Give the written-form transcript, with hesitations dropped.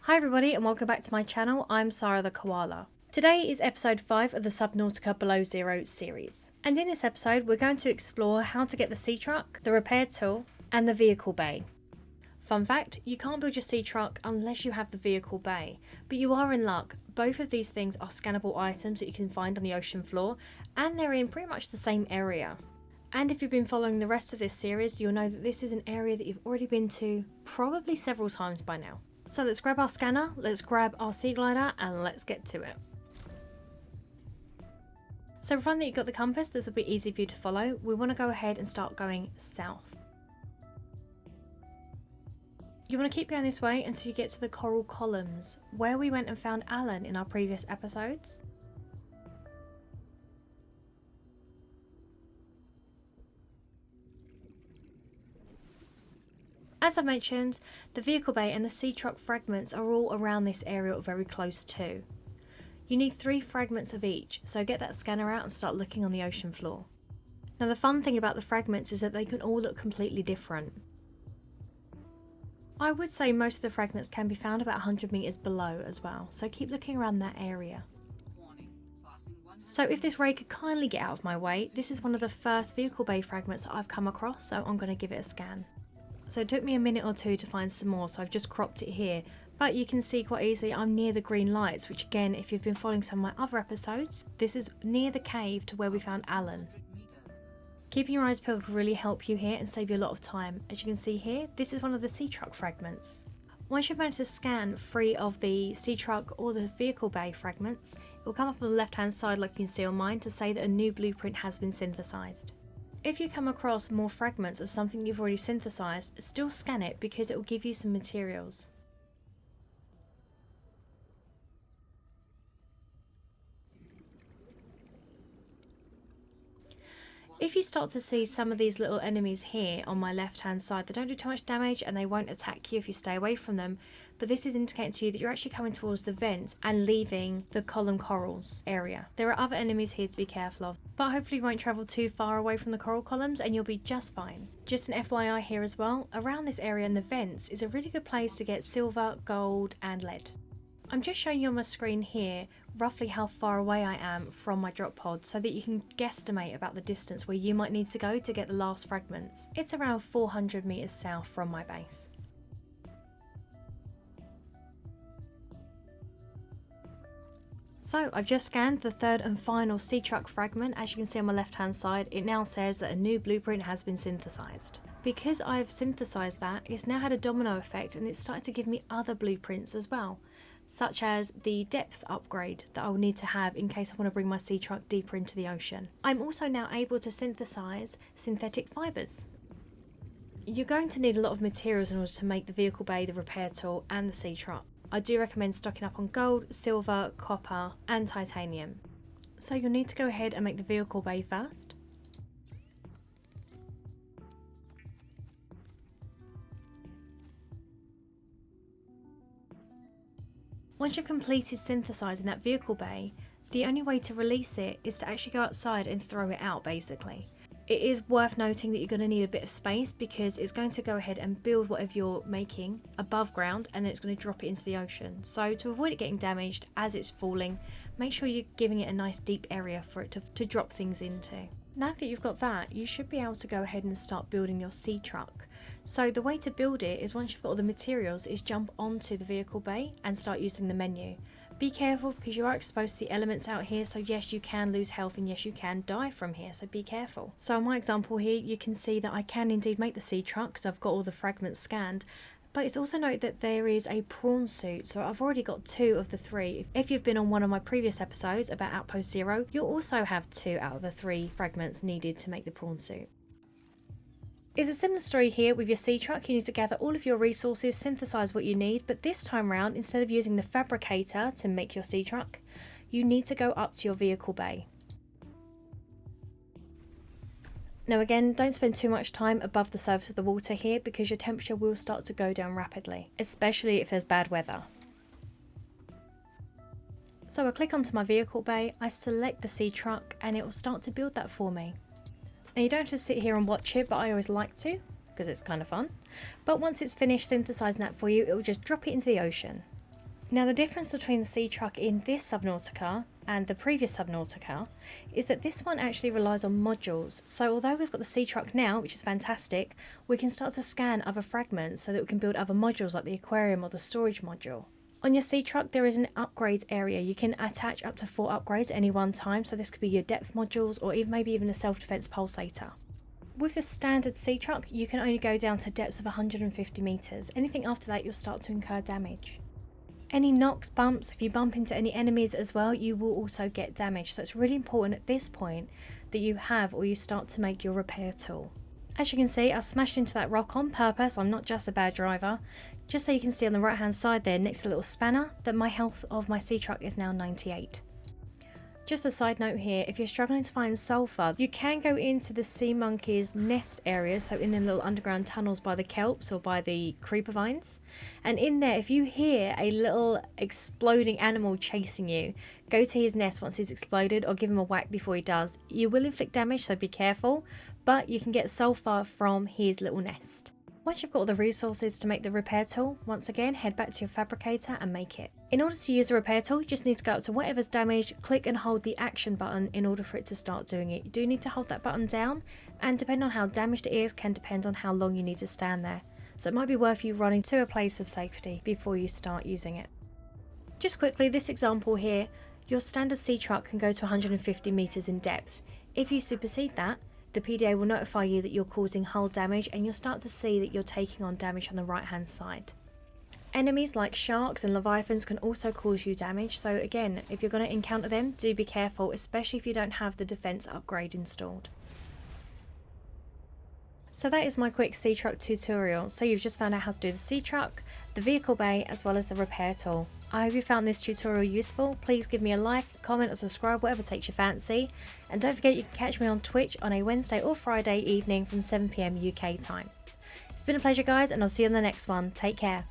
Hi everybody and welcome back to my channel. I'm Sarah the Koala. Today is episode 5 of the Subnautica Below Zero series. And in this episode we're going to explore how to get the Seatruck, the repair tool and the vehicle bay. Fun fact, you can't build your Seatruck unless you have the vehicle bay, but you are in luck. Both of these things are scannable items that you can find on the ocean floor and they're in pretty much the same area. And if you've been following the rest of this series, you'll know that this is an area that you've already been to probably several times by now. So let's grab our scanner, let's grab our sea glider and let's get to it. So for fun that you've got the compass, this will be easy for you to follow. We want to go ahead and start going south. You want to keep going this way until you get to the coral columns, where we went and found Alan in our previous episodes. As I mentioned, the vehicle bay and the Seatruck fragments are all around this area or very close to. You need 3 fragments of each, so get that scanner out and start looking on the ocean floor. Now the fun thing about the fragments is that they can all look completely different. I would say most of the fragments can be found about 100 meters below as well, so keep looking around that area. So if this ray could kindly get out of my way, this is one of the first vehicle bay fragments that I've come across, so I'm going to give it a scan. So it took me a minute or two to find some more, so I've just cropped it here. But you can see quite easily I'm near the green lights, which again, if you've been following some of my other episodes, this is near the cave to where we found Alan. Keeping your eyes peeled will really help you here and save you a lot of time. As you can see here, this is one of the Seatruck fragments. Once you've managed to scan 3 of the Seatruck or the vehicle bay fragments, it will come up on the left hand side like you can see on mine to say that a new blueprint has been synthesized. If you come across more fragments of something you've already synthesized, still scan it because it will give you some materials. If you start to see some of these little enemies here on my left hand side, they don't do too much damage and they won't attack you if you stay away from them, but this is indicating to you that you're actually coming towards the vents and leaving the column corals area. There are other enemies here to be careful of, but hopefully you won't travel too far away from the coral columns and you'll be just fine. Just an FYI here as well, around this area in the vents is a really good place to get silver, gold and lead. I'm just showing you on my screen here roughly how far away I am from my drop pod so that you can guesstimate about the distance where you might need to go to get the last fragments. It's around 400 meters south from my base. So I've just scanned the 3rd and final Seatruck fragment. As you can see on my left hand side, it now says that a new blueprint has been synthesized. Because I've synthesized that, it's now had a domino effect and it's started to give me other blueprints as well, such as the depth upgrade that I will need to have in case I want to bring my Seatruck deeper into the ocean. I'm also now able to synthesize synthetic fibres. You're going to need a lot of materials in order to make the vehicle bay, the repair tool and the Seatruck. I do recommend stocking up on gold, silver, copper and titanium. So you'll need to go ahead and make the vehicle bay first. Once you've completed synthesizing that vehicle bay, the only way to release it is to actually go outside and throw it out basically. It is worth noting that you're going to need a bit of space because it's going to go ahead and build whatever you're making above ground and then it's going to drop it into the ocean. So to avoid it getting damaged as it's falling, make sure you're giving it a nice deep area for it to drop things into. Now that you've got that, you should be able to go ahead and start building your Seatruck. So the way to build it is once you've got all the materials is jump onto the vehicle bay and start using the menu. Be careful because you are exposed to the elements out here, so yes you can lose health and yes you can die from here, so be careful. So in my example here you can see that I can indeed make the Seatruck because I've got all the fragments scanned, but it's also noted that there is a prawn suit, so I've already got 2 of the 3. If you've been on one of my previous episodes about Outpost Zero, you'll also have 2 out of the 3 fragments needed to make the prawn suit. It's a similar story here with your Seatruck. You need to gather all of your resources, synthesize what you need, but this time round, instead of using the fabricator to make your Seatruck, you need to go up to your vehicle bay. Now again, don't spend too much time above the surface of the water here because your temperature will start to go down rapidly, especially if there's bad weather. So I click onto my vehicle bay, I select the Seatruck and it will start to build that for me. Now you don't have to sit here and watch it, but I always like to because it's kind of fun. But once it's finished synthesizing that for you, it will just drop it into the ocean. Now the difference between the Seatruck in this Subnautica and the previous Subnautica is that this one actually relies on modules. So although we've got the Seatruck now, which is fantastic, we can start to scan other fragments so that we can build other modules like the aquarium or the storage module. On your Seatruck there is an upgrades area. You can attach up to 4 upgrades at any one time, so this could be your depth modules or even maybe even a self-defense pulsator. With the standard Seatruck you can only go down to depths of 150 meters. Anything after that you'll start to incur damage. Any knocks, bumps, if you bump into any enemies as well, you will also get damage. So it's really important at this point that you have or you start to make your repair tool. As you can see, I smashed into that rock on purpose. I'm not just a bad driver. Just so you can see on the right hand side there next to the little spanner that my health of my Seatruck is now 98. Just a side note here, if you're struggling to find sulfur, you can go into the sea monkey's nest areas, so in them little underground tunnels by the kelps or by the creeper vines. And in there, if you hear a little exploding animal chasing you, go to his nest once he's exploded or give him a whack before he does. You will inflict damage, so be careful, but you can get sulfur from his little nest. Once you've got all the resources to make the repair tool, once again head back to your fabricator and make it. In order to use the repair tool, you just need to go up to whatever's damaged, click and hold the action button in order for it to start doing it. You do need to hold that button down, and depending on how damaged it is can depend on how long you need to stand there. So it might be worth you running to a place of safety before you start using it. Just quickly, this example here, your standard Seatruck can go to 150 meters in depth. If you supersede that, the PDA will notify you that you're causing hull damage and you'll start to see that you're taking on damage on the right hand side. Enemies like sharks and leviathans can also cause you damage, so again, if you're going to encounter them, do be careful, especially if you don't have the defense upgrade installed. So that is my quick Seatruck tutorial. So you've just found out how to do the Seatruck, the vehicle bay, as well as the repair tool. I hope you found this tutorial useful. Please give me a like, comment or subscribe, whatever takes your fancy. And don't forget you can catch me on Twitch on a Wednesday or Friday evening from 7 PM UK time. It's been a pleasure guys, and I'll see you on the next one. Take care.